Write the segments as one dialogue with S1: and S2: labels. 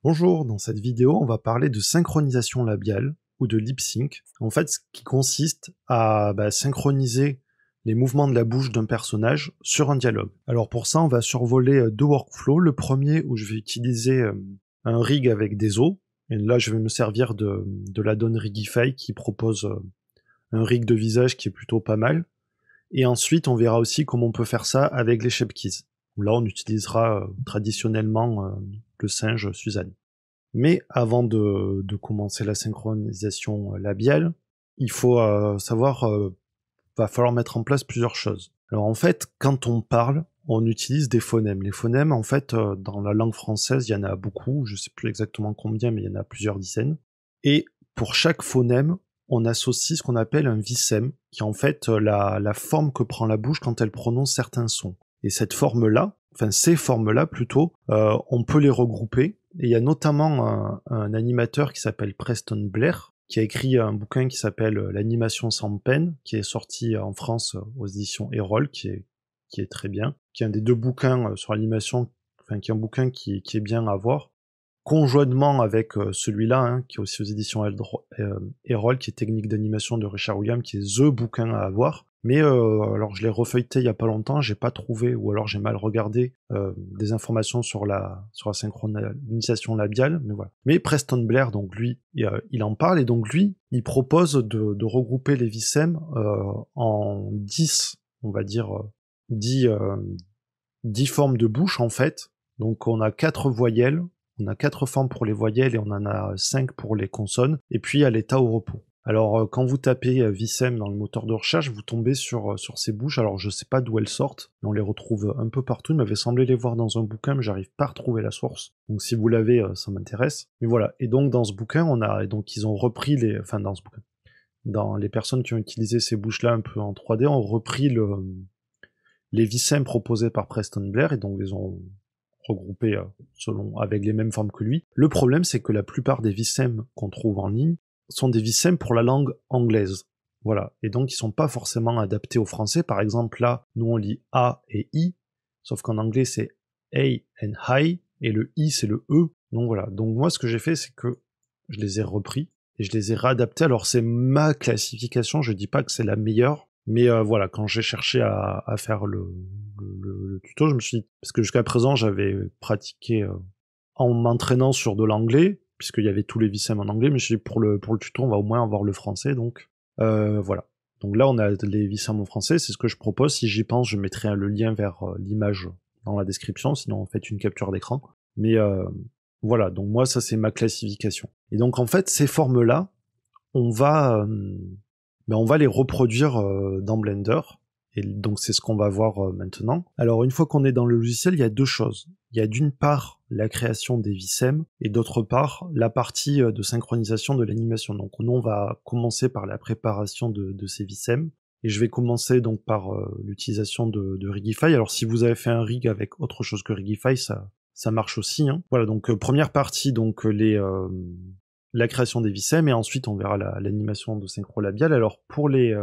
S1: Bonjour, dans cette vidéo, on va parler de synchronisation labiale ou de lip sync. En fait, ce qui consiste à synchroniser les mouvements de la bouche d'un personnage sur un dialogue. Alors pour ça, on va survoler deux workflows. Le premier où je vais utiliser un rig avec des os. Et là, je vais me servir de l'add-on Rigify qui propose un rig de visage qui est plutôt pas mal. Et ensuite, on verra aussi comment on peut faire ça avec les shape keys. Là, on utilisera traditionnellement le singe Suzanne. Mais avant de commencer la synchronisation labiale, il faut savoir, va falloir mettre en place plusieurs choses. Alors en fait, quand on parle, on utilise des phonèmes. Les phonèmes, en fait, dans la langue française, il y en a beaucoup, je sais plus exactement combien, mais il y en a plusieurs dizaines. Et pour chaque phonème, on associe ce qu'on appelle un vissème, qui est en fait la forme que prend la bouche quand elle prononce certains sons. Et cette forme-là, enfin ces formes-là plutôt, on peut les regrouper. Et il y a notamment un animateur qui s'appelle Preston Blair, qui a écrit un bouquin qui s'appelle L'animation sans peine, qui est sorti en France aux éditions Erol, qui est très bien, qui est un des deux bouquins sur l'animation, enfin qui est un bouquin qui est bien à voir, conjointement avec celui-là, hein, qui est aussi aux éditions Erol, qui est Technique d'animation de Richard Williams, qui est THE bouquin à avoir. Mais alors je l'ai refeuilleté il y a pas longtemps, j'ai pas trouvé, ou alors j'ai mal regardé des informations sur la synchronisation labiale, mais voilà. Mais Preston Blair, donc lui, il en parle, et donc lui, il propose de regrouper les vissèmes en 10, on va dire, 10 formes de bouche en fait. Donc on a 4 voyelles, on a 4 formes pour les voyelles et on en a 5 pour les consonnes, et puis à l'état au repos. Alors quand vous tapez Vissem dans le moteur de recherche, vous tombez sur ces bouches. Alors je sais pas d'où elles sortent, mais on les retrouve un peu partout. Il m'avait semblé les voir dans un bouquin, mais j'arrive pas à retrouver la source. Donc si vous l'avez, ça m'intéresse. Mais voilà. Et donc dans ce bouquin, ils ont repris dans ce bouquin, dans les personnes qui ont utilisé ces bouches-là un peu en 3D, ont repris les Vissem proposés par Preston Blair, et donc les ont regroupés avec les mêmes formes que lui. Le problème, c'est que la plupart des Vissem qu'on trouve en ligne sont des Vissem pour la langue anglaise. Voilà. Et donc, ils sont pas forcément adaptés au français. Par exemple, là, nous, on lit A et I, sauf qu'en anglais, c'est A and I, et le I, c'est le E. Donc voilà. Donc moi, ce que j'ai fait, c'est que je les ai repris, et je les ai réadaptés. Alors, c'est ma classification, je dis pas que c'est la meilleure, mais voilà, quand j'ai cherché à faire le tuto, je me suis dit, parce que jusqu'à présent, j'avais pratiqué en m'entraînant sur de l'anglais, puisqu'il y avait tous les vissem en anglais, mais je me suis dit, pour le tuto, on va au moins avoir le français, donc voilà. Donc là, on a les vissem en français, c'est ce que je propose. Si j'y pense, je mettrai le lien vers l'image dans la description, sinon faites une capture d'écran. Mais voilà, donc moi, ça c'est ma classification. Et donc en fait, ces formes-là, on va les reproduire dans Blender, et donc c'est ce qu'on va voir maintenant. Alors une fois qu'on est dans le logiciel, il y a deux choses. Il y a d'une part la création des vissem, et d'autre part la partie de synchronisation de l'animation. Donc nous on va commencer par la préparation de ces vissem, et je vais commencer donc par l'utilisation de Rigify. Alors si vous avez fait un rig avec autre chose que Rigify, ça marche aussi, hein. Voilà, donc première partie, donc la création des vissem, et ensuite on verra l'animation de synchro labiale. Alors pour les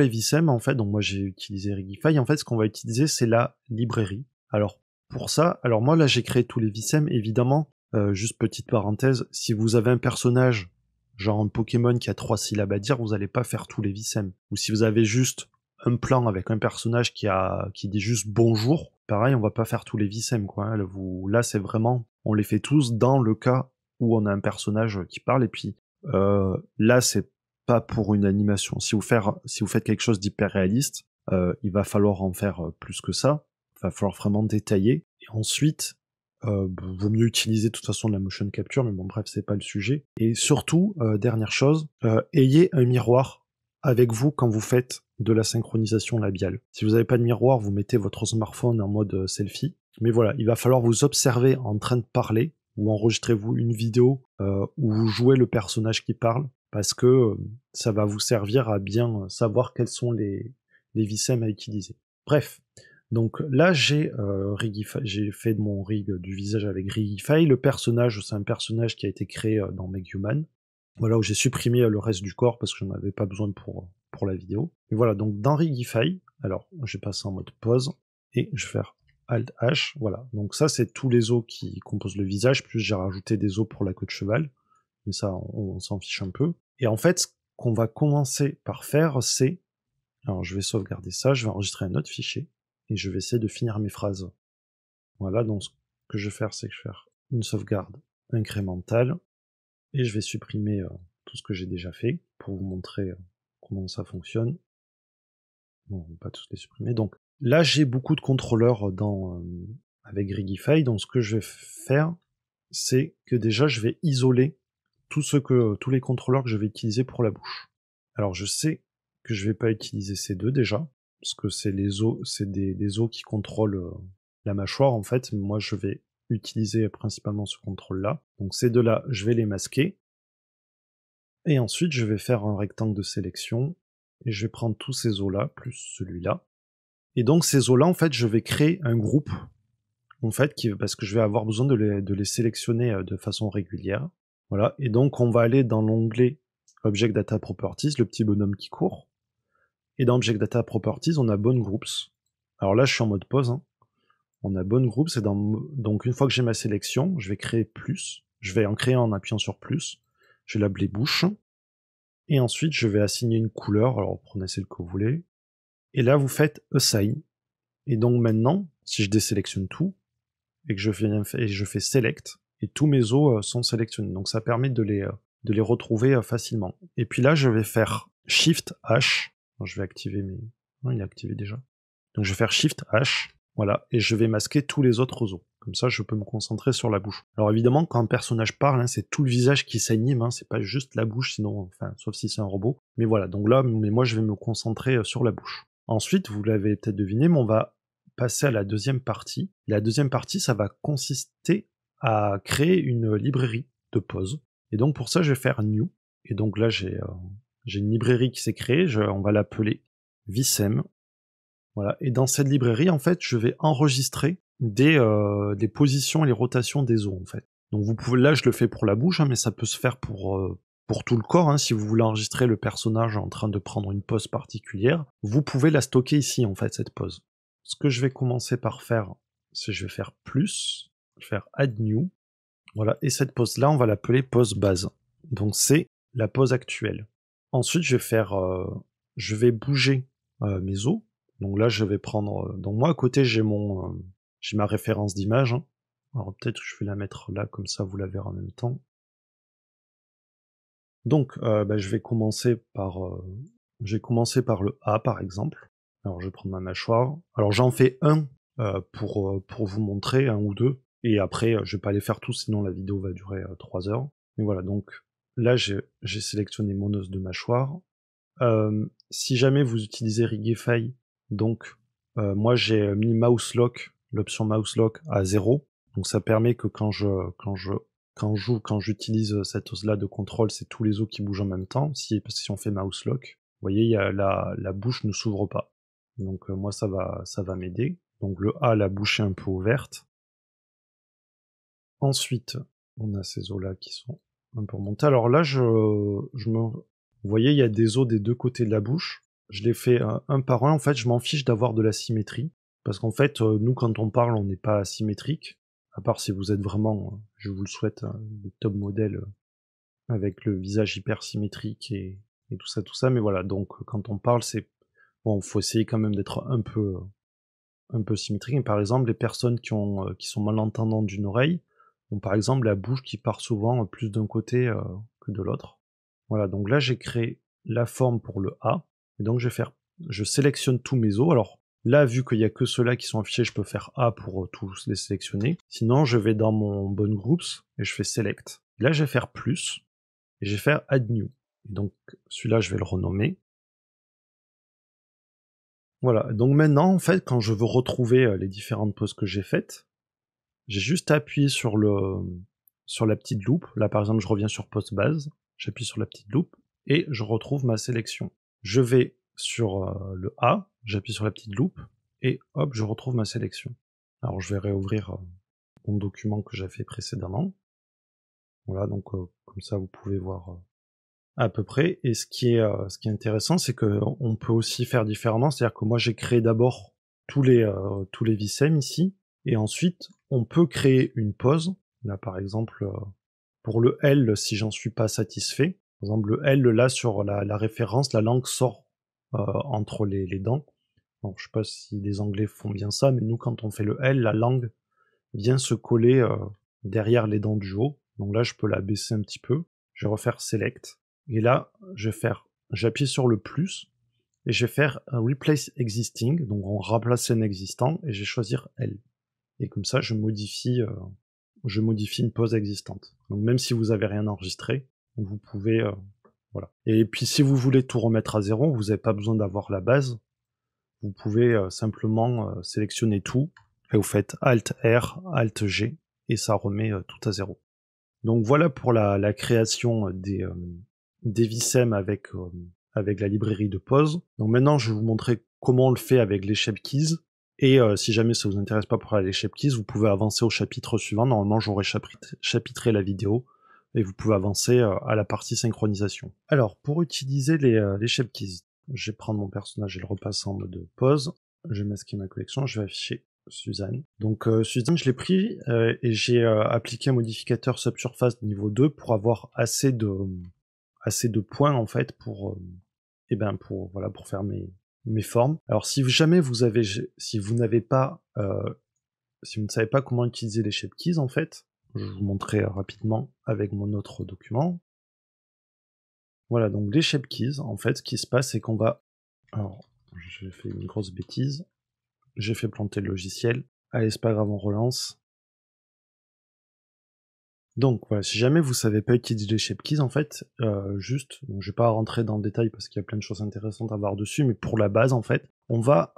S1: vissem, en fait, donc moi j'ai utilisé Rigify. En fait, ce qu'on va utiliser, c'est la librairie. Alors pour ça, alors moi là j'ai créé tous les vissem, évidemment. Juste petite parenthèse, si vous avez un personnage genre un Pokémon qui a 3 syllabes à dire, vous allez pas faire tous les vissem. Ou si vous avez juste un plan avec un personnage qui dit juste bonjour, pareil, on va pas faire tous les vissem, quoi. Là c'est vraiment, on les fait tous dans le cas où on a un personnage qui parle. Et puis là c'est pas pour une animation. Si vous faites quelque chose d'hyper réaliste, il va falloir en faire plus que ça. Il va falloir vraiment détailler. Et ensuite, vaut mieux utiliser de toute façon la motion capture, mais bon bref, c'est pas le sujet. Et surtout, dernière chose, ayez un miroir avec vous quand vous faites de la synchronisation labiale. Si vous n'avez pas de miroir, vous mettez votre smartphone en mode selfie. Mais voilà, il va falloir vous observer en train de parler, ou enregistrez-vous une vidéo où vous jouez le personnage qui parle, parce que ça va vous servir à bien savoir quels sont les vissem à utiliser. Bref, donc là j'ai fait de mon rig du visage avec Rigify. Le personnage, c'est un personnage qui a été créé dans Make Human. Voilà, où j'ai supprimé le reste du corps parce que j'en avais pas besoin pour la vidéo. Et voilà, donc dans Rigify, alors je vais passer en mode pause, et je vais faire Alt H, voilà. Donc ça, c'est tous les os qui composent le visage, plus j'ai rajouté des os pour la queue de cheval. Mais ça, on s'en fiche un peu. Et en fait, ce qu'on va commencer par faire, c'est... Alors, je vais sauvegarder ça, je vais enregistrer un autre fichier, et je vais essayer de finir mes phrases. Voilà, donc ce que je vais faire, c'est que je vais faire une sauvegarde incrémentale, et je vais supprimer tout ce que j'ai déjà fait, pour vous montrer comment ça fonctionne. Bon, on va pas tous les supprimer. Donc là, j'ai beaucoup de contrôleurs avec Rigify, donc ce que je vais faire, c'est que déjà, je vais isoler tous les contrôleurs que je vais utiliser pour la bouche. Alors je sais que je vais pas utiliser ces deux déjà, parce que c'est les os, c'est des os qui contrôlent la mâchoire en fait. Moi je vais utiliser principalement ce contrôle-là. Donc ces deux-là, je vais les masquer. Et ensuite je vais faire un rectangle de sélection, et je vais prendre tous ces os-là, plus celui-là. Et donc ces os-là, en fait, je vais créer un groupe, en fait, parce que je vais avoir besoin de les sélectionner de façon régulière. Voilà, et donc on va aller dans l'onglet Object Data Properties, le petit bonhomme qui court. Et dans Object Data Properties, on a Bone Groups. Alors là, je suis en mode pause. Hein. On a Bone Groups, donc une fois que j'ai ma sélection, je vais créer plus. Je vais en créer en appuyant sur plus. Je vais l'appeler bouche. Et ensuite, je vais assigner une couleur. Alors prenez celle que vous voulez. Et là, vous faites Assign. Et donc maintenant, si je désélectionne tout, et que je fais Select, et tous mes os sont sélectionnés. Donc ça permet de les retrouver facilement. Et puis là, je vais faire Shift H. Alors, je vais activer mes... Non, il est activé déjà. Donc je vais faire Shift H, voilà, et je vais masquer tous les autres os. Comme ça, je peux me concentrer sur la bouche. Alors évidemment, quand un personnage parle, hein, c'est tout le visage qui s'anime, hein, c'est pas juste la bouche, sinon, enfin, sauf si c'est un robot. Mais voilà, donc là, moi je vais me concentrer sur la bouche. Ensuite, vous l'avez peut-être deviné, mais on va passer à la deuxième partie. La deuxième partie, ça va consister à créer une librairie de poses. Et donc pour ça, je vais faire New. Et donc là, j'ai une librairie qui s'est créée, on va l'appeler Vissem. Voilà. Et dans cette librairie, en fait, je vais enregistrer des positions et les rotations des os, en fait. Donc vous pouvez, là, je le fais pour la bouche, hein, mais ça peut se faire pour tout le corps. Hein, si vous voulez enregistrer le personnage en train de prendre une pose particulière, vous pouvez la stocker ici, en fait, cette pose. Ce que je vais commencer par faire, c'est je vais faire plus, je vais faire Add New. Voilà. Et cette pose-là, on va l'appeler pose base. Donc c'est la pose actuelle. Ensuite, je vais bouger mes os. Donc là, je vais prendre... donc moi, à côté, j'ai ma référence d'image. Hein. Alors peut-être que je vais la mettre là, comme ça, vous la verrez en même temps. Donc, je vais commencer par le A, par exemple. Alors, je vais prendre ma mâchoire. Alors, j'en fais un pour vous montrer, un ou deux. Et après, je vais pas les faire tous, sinon la vidéo va durer 3 heures. Mais voilà, donc là, j'ai sélectionné mon os de mâchoire. Si jamais vous utilisez Rigify, donc moi j'ai mis mouse lock, l'option mouse lock à 0, donc ça permet que quand j'utilise cet os là de contrôle, c'est tous les os qui bougent en même temps. Parce que si on fait mouse lock, vous voyez, la bouche ne s'ouvre pas. Donc moi ça va m'aider. Donc le A, la bouche est un peu ouverte. Ensuite, on a ces os là qui sont un peu remontés. Alors là, vous voyez, il y a des os des deux côtés de la bouche. Je les fais un par un. En fait, je m'en fiche d'avoir de la symétrie. Parce qu'en fait, nous, quand on parle, on n'est pas symétrique. À part si vous êtes vraiment, je vous le souhaite, le top modèle avec le visage hyper symétrique et tout ça. Mais voilà, donc quand on parle, bon, faut essayer quand même d'être un peu symétrique. Et par exemple, les personnes qui sont malentendantes d'une oreille ont par exemple la bouche qui part souvent plus d'un côté que de l'autre. Voilà, donc là j'ai créé la forme pour le A, et donc je sélectionne tous mes os. Alors là, vu qu'il n'y a que ceux-là qui sont affichés, je peux faire A pour tous les sélectionner. Sinon, je vais dans mon Bone Groups et je fais Select. Et là, je vais faire plus, et je vais faire Add New. Et donc celui-là, je vais le renommer. Voilà, donc maintenant, en fait, quand je veux retrouver les différentes poses que j'ai faites, j'ai juste à appuyer sur la petite loupe. Là, par exemple, je reviens sur pose base, j'appuie sur la petite loupe, et je retrouve ma sélection. Je vais sur le A, j'appuie sur la petite loupe, et hop, je retrouve ma sélection. Alors, je vais réouvrir mon document que j'ai fait précédemment. Voilà, donc comme ça, vous pouvez voir à peu près. Et ce qui est intéressant, c'est qu'on peut aussi faire différemment. C'est-à-dire que moi, j'ai créé d'abord tous les vsem ici, et ensuite on peut créer une pause. Là par exemple, pour le L, si j'en suis pas satisfait, par exemple le L là sur la référence, la langue sort entre les dents. Bon, je sais pas si les Anglais font bien ça, mais nous quand on fait le L, la langue vient se coller derrière les dents du haut. Donc là je peux la baisser un petit peu, je vais refaire Select, et là j'appuie sur le plus, et je vais faire un Replace Existing, donc on remplace un existant, et je vais choisir L. Et comme ça je modifie une pause existante. Donc même si vous avez rien enregistré, vous pouvez voilà. Et puis si vous voulez tout remettre à zéro, vous n'avez pas besoin d'avoir la base. Vous pouvez simplement sélectionner tout, et vous faites Alt R, Alt G, et ça remet tout à zéro. Donc voilà pour la création des vsem avec la librairie de pause. Donc maintenant je vais vous montrer comment on le fait avec les shape keys. Et si jamais ça vous intéresse pas pour les shape keys, vous pouvez avancer au chapitre suivant. Normalement j'aurai chapitré la vidéo, et vous pouvez avancer à la partie synchronisation. Alors pour utiliser les shape keys, je vais prendre mon personnage et le repasser en mode pause. Je vais masquer ma collection, je vais afficher Suzanne. Donc Suzanne, je l'ai pris et j'ai appliqué un modificateur subsurface niveau 2 pour avoir assez de points en fait pour pour faire mes formes. Alors si jamais si vous ne savez pas comment utiliser les shape keys en fait, je vais vous montrer rapidement avec mon autre document. Voilà, donc les shape keys, en fait, ce qui se passe, c'est qu'on va... Alors, j'ai fait une grosse bêtise. J'ai fait planter le logiciel. Allez, c'est pas grave, on relance. Donc voilà, si jamais vous savez pas utiliser les shape keys, en fait, donc, je vais pas rentrer dans le détail parce qu'il y a plein de choses intéressantes à voir dessus, mais pour la base, en fait, on va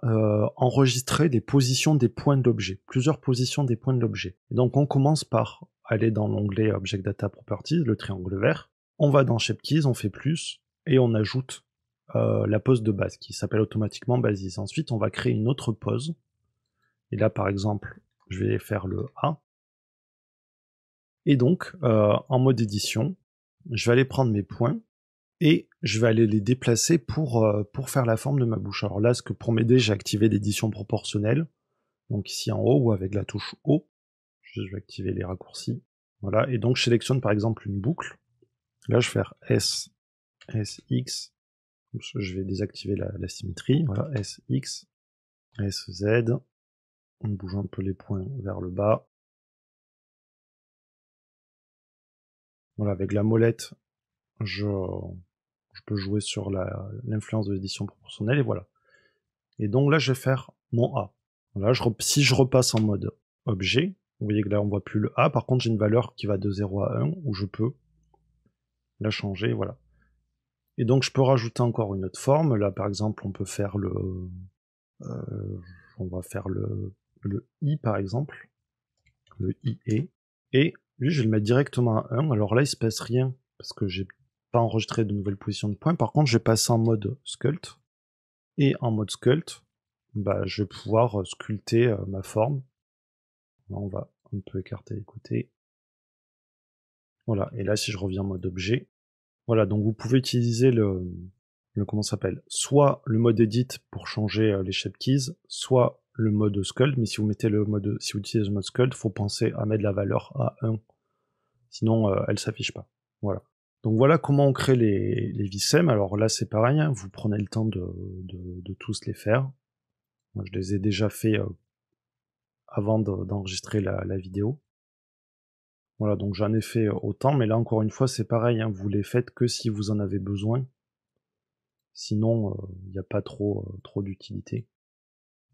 S1: enregistrer des positions des points de l'objet, plusieurs positions des points de l'objet. Donc on commence par aller dans l'onglet Object Data Properties, le triangle vert. On va dans Shape Keys, on fait plus, et on ajoute la pose de base qui s'appelle automatiquement basis. Ensuite, on va créer une autre pose. Et là, par exemple, je vais faire le A. Et donc, en mode édition, je vais aller prendre mes points et je vais aller les déplacer pour faire la forme de ma bouche. Alors là, pour m'aider, j'ai activé l'édition proportionnelle. Donc ici en haut, ou avec la touche O, je vais activer les raccourcis. Voilà, et donc je sélectionne par exemple une boucle. Là, je vais faire S, SX. Je vais désactiver la symétrie. Voilà, SX, SZ. On bouge un peu les points vers le bas. Voilà, avec la molette, je peux jouer sur l'influence de l'édition proportionnelle, et voilà. Et donc là, je vais faire mon A. Voilà, si je repasse en mode objet, vous voyez que là, on voit plus le A. Par contre, j'ai une valeur qui va de 0 à 1, où je peux la changer, voilà. Et donc, je peux rajouter encore une autre forme. Là, par exemple, on peut faire on va faire le I, par exemple. Le IE. Et lui, je vais le mettre directement à 1. Alors là, il se passe rien, parce que j'ai pas enregistré de nouvelles positions de points. Par contre, je vais passer en mode sculpt. Et en mode sculpt, je vais pouvoir sculpter ma forme. Là, on va un peu écarter les côtés. Voilà, et là, si je reviens en mode objet, voilà, donc vous pouvez utiliser comment ça s'appelle, soit le mode edit pour changer les shape keys, soit le mode sculpt, mais si vous utilisez le mode sculpt, faut penser à mettre la valeur à 1, sinon elle s'affiche pas. Voilà. Donc voilà comment on crée les vsem. Alors là c'est pareil, hein, vous prenez le temps de tous les faire. Moi je les ai déjà fait avant d'enregistrer la vidéo. Voilà, donc j'en ai fait autant, mais là encore une fois c'est pareil, hein, vous les faites que si vous en avez besoin. Sinon, il n'y a pas trop d'utilité.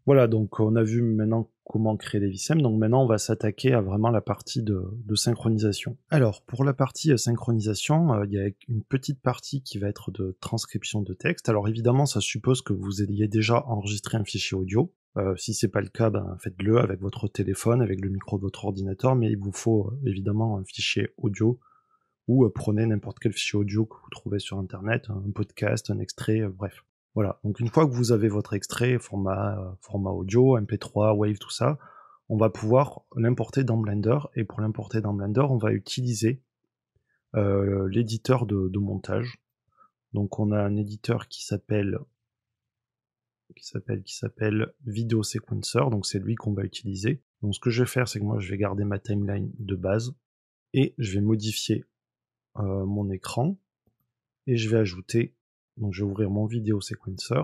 S1: Voilà, donc on a vu maintenant comment créer les vsem, donc maintenant on va s'attaquer à vraiment la partie de synchronisation. Alors, pour la partie synchronisation, il y a une petite partie qui va être de transcription de texte. Alors évidemment, ça suppose que vous ayez déjà enregistré un fichier audio. Si c'est pas le cas, faites-le avec votre téléphone, avec le micro de votre ordinateur, mais il vous faut évidemment un fichier audio, ou prenez n'importe quel fichier audio que vous trouvez sur internet, un podcast, un extrait, bref. Voilà, donc une fois que vous avez votre extrait, format audio, MP3, Wave, tout ça, on va pouvoir l'importer dans Blender, et pour l'importer dans Blender, on va utiliser l'éditeur de montage. Donc on a un éditeur qui s'appelle qui s'appelle Video Sequencer, donc c'est lui qu'on va utiliser. Donc ce que je vais faire, c'est que moi je vais garder ma timeline de base et je vais modifier mon écran et je vais ajouter, donc je vais ouvrir mon Video Sequencer.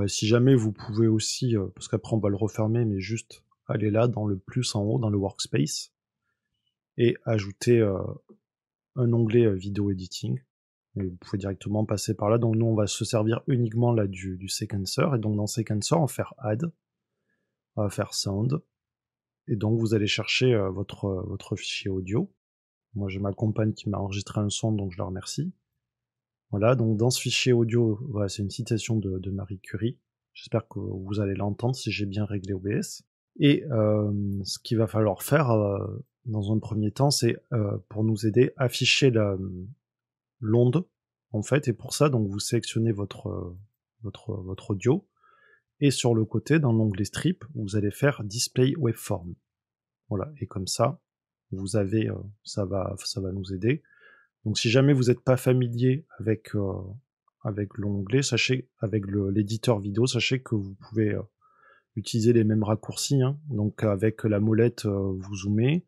S1: Si jamais vous pouvez aussi, parce qu'après on va le refermer, mais juste aller là dans le plus en haut, dans le workspace, et ajouter un onglet vidéo editing. Et vous pouvez directement passer par là. Donc nous on va se servir uniquement là du sequencer, et donc dans sequencer on va faire add, on va faire sound, et donc vous allez chercher votre fichier audio. Moi j'ai ma compagne qui m'a enregistré un son, donc je la remercie. Voilà, donc dans ce fichier audio, voilà, c'est une citation de Marie Curie. J'espère que vous allez l'entendre si j'ai bien réglé OBS. Et ce qu'il va falloir faire dans un premier temps, c'est pour nous aider, afficher l'onde, en fait, et pour ça, donc vous sélectionnez votre audio, et sur le côté, dans l'onglet strip, vous allez faire Display Waveform. Voilà, et comme ça, vous avez, ça va nous aider. Donc si jamais vous n'êtes pas familier avec l'onglet, sachez, avec l'éditeur vidéo, sachez que vous pouvez utiliser les mêmes raccourcis, hein. Donc avec la molette, vous zoomez,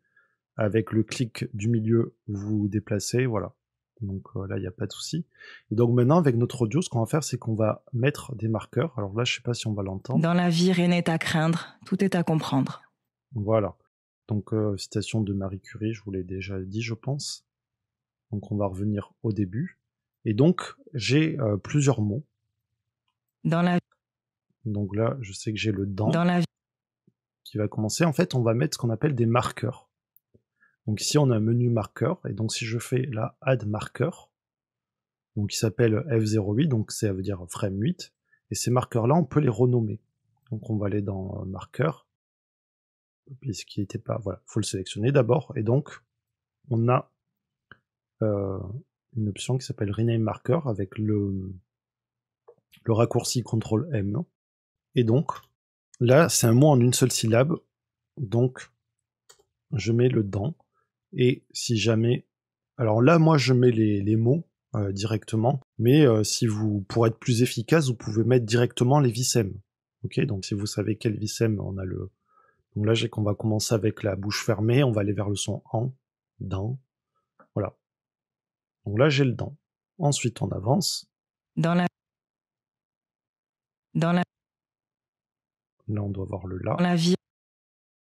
S1: avec le clic du milieu, vous déplacez, voilà. Donc là, il n'y a pas de souci. Et donc maintenant, avec notre audio, ce qu'on va faire, c'est qu'on va mettre des marqueurs. Alors là, je ne sais pas si on va l'entendre.
S2: Dans la vie, rien n'est à craindre, tout est à comprendre.
S1: Voilà. Donc citation de Marie Curie, je vous l'ai déjà dit, je pense. Donc on va revenir au début. Et donc, j'ai plusieurs mots.
S2: Dans la
S1: Donc là, je sais que j'ai le dans
S2: Dans la vie.
S1: qui va commencer. En fait, on va mettre ce qu'on appelle des marqueurs. Donc ici, on a un menu marqueur. Et donc si je fais là add marqueur, donc qui s'appelle F08, donc ça veut dire frame 8. Et ces marqueurs-là, on peut les renommer. Donc on va aller dans marqueur. Puisqu'il n'était pas... Voilà, il faut le sélectionner d'abord. Et donc, on a une option qui s'appelle Rename Marker avec le raccourci CTRL-M. Et donc, là, c'est un mot en une seule syllabe. Donc, je mets le dans. Et si jamais... Alors là, moi, je mets les mots directement. Mais si vous, pour être plus efficace, vous pouvez mettre directement les vsem. Ok, donc si vous savez quel vsem, on a le... Donc là, on va commencer avec la bouche fermée. On va aller vers le son en, dans. Voilà. Donc là, j'ai le dans. Ensuite, on avance.
S2: Dans la
S1: Là, on doit voir le là.
S2: Dans la vie.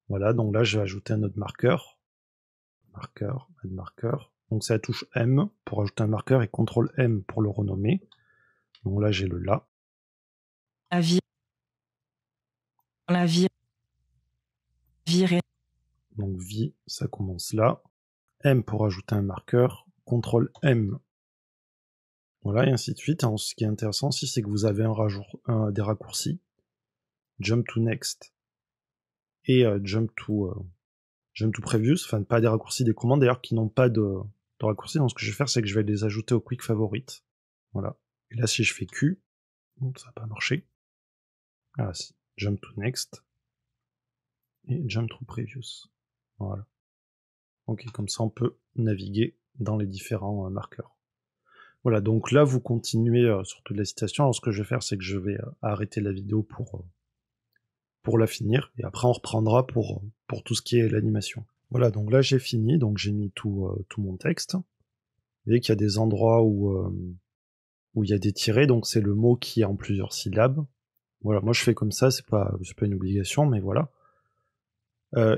S1: Voilà, donc là, je vais ajouter un autre marqueur. Marqueur, add marqueur. Donc c'est la touche M pour ajouter un marqueur et CTRL M pour le renommer. Donc là, j'ai le là.
S2: La vie. Dans la vie. Virer.
S1: Donc vie, ça commence là. M pour ajouter un marqueur. CTRL M. Voilà, et ainsi de suite. Alors, ce qui est intéressant aussi, c'est que vous avez des raccourcis. Jump to next et jump to previous. Enfin, pas des raccourcis, des commandes d'ailleurs qui n'ont pas de raccourcis. Donc ce que je vais faire, c'est que je vais les ajouter au quick favorite. Voilà. Et là, si je fais Q, ça n'a pas marché. Ah si, jump to next et jump to previous. Voilà. Ok, comme ça on peut naviguer dans les différents marqueurs. Voilà, donc là vous continuez sur toute la citation. Alors ce que je vais faire, c'est que je vais arrêter la vidéo pour la finir, et après on reprendra pour tout ce qui est l'animation. Voilà, donc là j'ai fini, donc j'ai mis tout mon texte. Vous voyez qu'il y a des endroits où il y a des tirets, donc c'est le mot qui est en plusieurs syllabes. Voilà, moi je fais comme ça, c'est pas une obligation, mais voilà.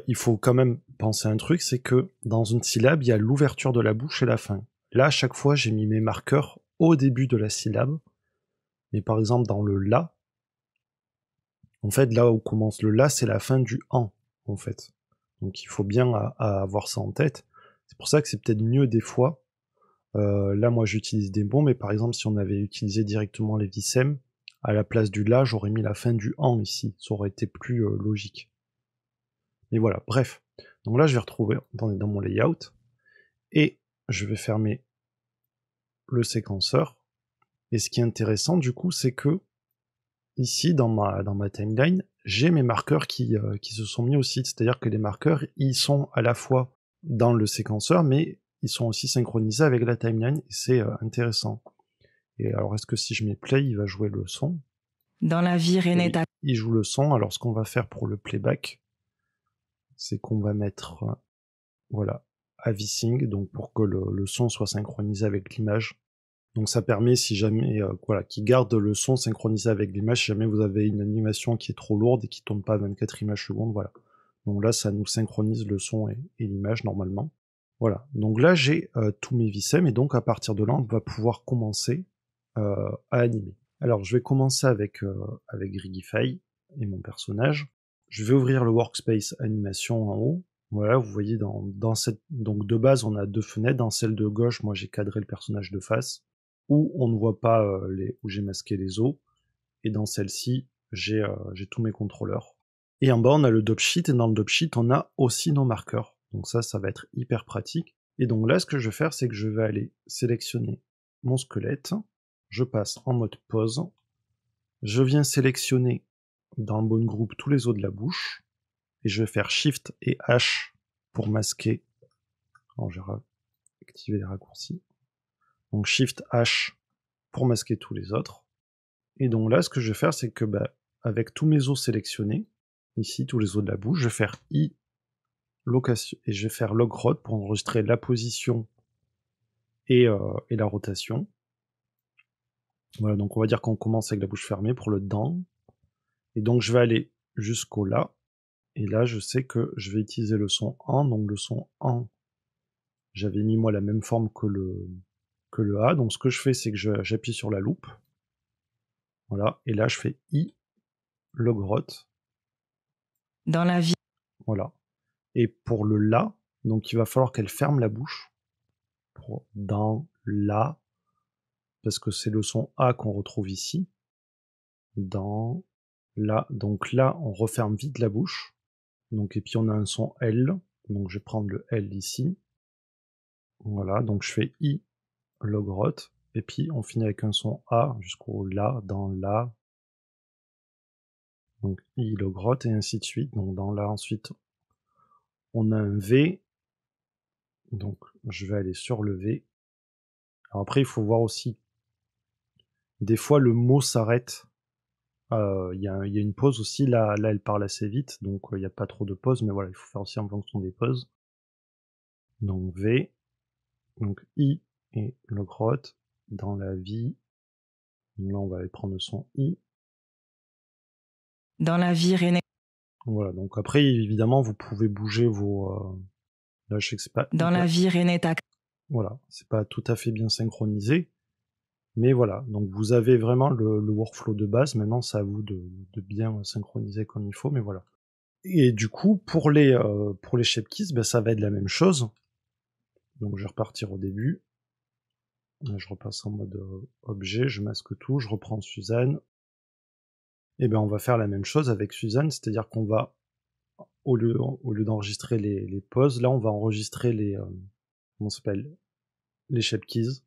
S1: Il faut quand même penser à un truc, c'est que dans une syllabe, il y a l'ouverture de la bouche et la fin. Là, à chaque fois, j'ai mis mes marqueurs au début de la syllabe, mais par exemple dans le la, en fait, là où commence le la, c'est la fin du en, en fait. Donc il faut bien avoir ça en tête. C'est pour ça que c'est peut-être mieux des fois. Là, moi, j'utilise des mots, mais par exemple, si on avait utilisé directement les vsem, à la place du la, j'aurais mis la fin du en ici. Ça aurait été plus logique. Mais voilà, bref. Donc là, je vais retrouver dans mon layout, et je vais fermer le séquenceur. Et ce qui est intéressant, du coup, c'est que ici, dans ma timeline, j'ai mes marqueurs qui se sont mis aussi. C'est-à-dire que les marqueurs, ils sont à la fois dans le séquenceur, mais ils sont aussi synchronisés avec la timeline, et c'est intéressant. Et alors, est-ce que si je mets play, il va jouer le son?
S2: Dans la vie, rien n'est
S1: Il joue le son. Alors, ce qu'on va faire pour le playback, c'est qu'on va mettre, voilà, AVSync, donc pour que le son soit synchronisé avec l'image. Donc ça permet, si jamais, voilà, qu'il garde le son synchronisé avec l'image, si jamais vous avez une animation qui est trop lourde et qui tourne pas à 24 images secondes, voilà. Donc là, ça nous synchronise le son et l'image normalement. Voilà, donc là j'ai tous mes vsem et donc à partir de là, on va pouvoir commencer à animer. Alors je vais commencer avec Grigify et mon personnage. Je vais ouvrir le workspace animation en haut. Voilà, vous voyez dans cette... Donc de base, on a deux fenêtres. Dans celle de gauche, moi j'ai cadré le personnage de face, où on ne voit pas où j'ai masqué les os. Et dans celle-ci, j'ai tous mes contrôleurs. Et en bas, on a le dopsheet, et dans le dopsheet, on a aussi nos marqueurs. Donc ça va être hyper pratique. Et donc là, ce que je vais faire, c'est que je vais aller sélectionner mon squelette. Je passe en mode pose. Je viens sélectionner dans le bon groupe tous les os de la bouche. Et je vais faire Shift et H pour masquer. Alors, je vais activer les raccourcis. Donc Shift H pour masquer tous les autres. Et donc là, ce que je vais faire, c'est que avec tous mes os sélectionnés, ici, tous les os de la bouche, je vais faire I location et je vais faire logrot pour enregistrer la position et la rotation. Voilà, donc on va dire qu'on commence avec la bouche fermée pour le dans. Et donc je vais aller jusqu'au là. Et là, je sais que je vais utiliser le son en. Donc le son en, j'avais mis moi la même forme que le A. Donc ce que je fais, c'est que j'appuie sur la loupe. Voilà, et là je fais I logrot.
S2: Dans la vie.
S1: Voilà. Et pour le la, donc il va falloir qu'elle ferme la bouche. Pour dans la, parce que c'est le son A qu'on retrouve ici. Dans la, donc là on referme vite la bouche. Donc et puis on a un son L, donc je vais prendre le L ici. Voilà, donc je fais I logrot, et puis on finit avec un son A jusqu'au la, dans la. Donc I logrot et ainsi de suite. Donc dans la ensuite on a un V. Donc je vais aller sur le V. Alors après il faut voir aussi. Des fois le mot s'arrête. Il y a une pause aussi, là elle parle assez vite, donc il n'y a pas trop de pause, mais voilà, il faut faire aussi en fonction des pauses. Donc V, donc I et le grotte, dans la vie. Là on va aller prendre le son I.
S2: Dans la vie, rien n'est.
S1: Voilà, donc après évidemment vous pouvez bouger vos... Là je sais que c'est pas...
S2: Dans la vie, rien n'est.
S1: Voilà, c'est pas tout à fait bien synchronisé. Mais voilà, donc vous avez vraiment le workflow de base. Maintenant, c'est à vous de bien synchroniser comme il faut, mais voilà. Et du coup, pour les shape keys, ça va être la même chose. Donc je vais repartir au début. Là, je repasse en mode objet, je masque tout, je reprends Suzanne. Et on va faire la même chose avec Suzanne, c'est-à-dire qu'on va, au lieu d'enregistrer les pauses, là on va enregistrer comment ça s'appelle, les shape keys.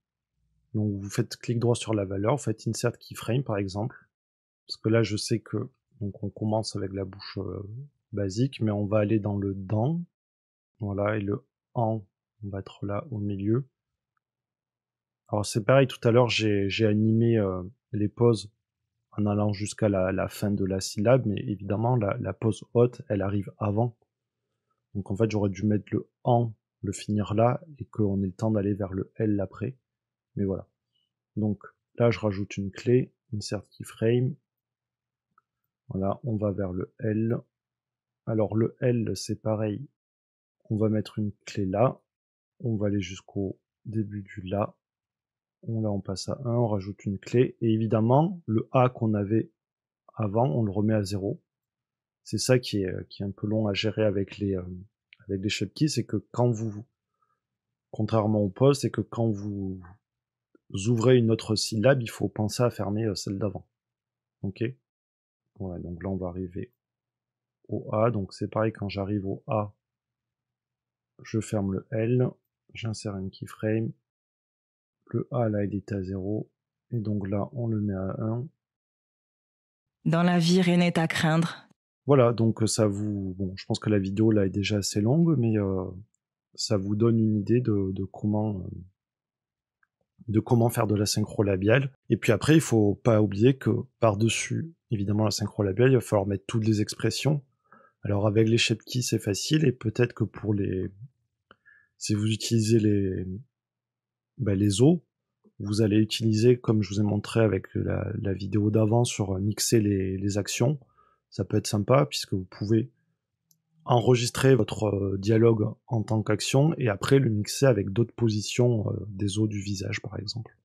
S1: Donc vous faites clic droit sur la valeur, vous faites insert keyframe par exemple, parce que là je sais que donc on commence avec la bouche basique, mais on va aller dans le dans, voilà, et le en, on va être là au milieu. Alors c'est pareil, tout à l'heure j'ai animé les pauses en allant jusqu'à la fin de la syllabe, mais évidemment la pause haute elle arrive avant. Donc en fait j'aurais dû mettre le en, le finir là, et qu'on ait le temps d'aller vers le L après. Mais voilà. Donc là je rajoute une clé, insert keyframe. Voilà, on va vers le L. Alors le L c'est pareil, on va mettre une clé là, on va aller jusqu'au début du là. Là on passe à 1, on rajoute une clé, et évidemment le A qu'on avait avant, on le remet à 0. C'est ça qui est un peu long à gérer avec les shape keys, c'est que quand vous, contrairement aux pauses, c'est que quand vous ouvrez une autre syllabe, il faut penser à fermer celle d'avant. Ok. Voilà, donc là on va arriver au A, donc c'est pareil, quand j'arrive au A, je ferme le L, j'insère une keyframe, le A là il est à 0, et donc là on le met à 1.
S2: Dans la vie, rien n'est à craindre.
S1: Voilà, donc ça vous... Bon, je pense que la vidéo là est déjà assez longue, mais ça vous donne une idée de comment de comment faire de la synchro labiale. Et puis après, il faut pas oublier que par-dessus, évidemment, la synchro labiale, il va falloir mettre toutes les expressions. Alors avec les shape keys, c'est facile, et peut-être que si vous utilisez les os, vous allez utiliser, comme je vous ai montré avec la vidéo d'avant sur mixer les actions. Ça peut être sympa, puisque vous pouvez enregistrer votre dialogue en tant qu'action, et après le mixer avec d'autres positions des os du visage, par exemple.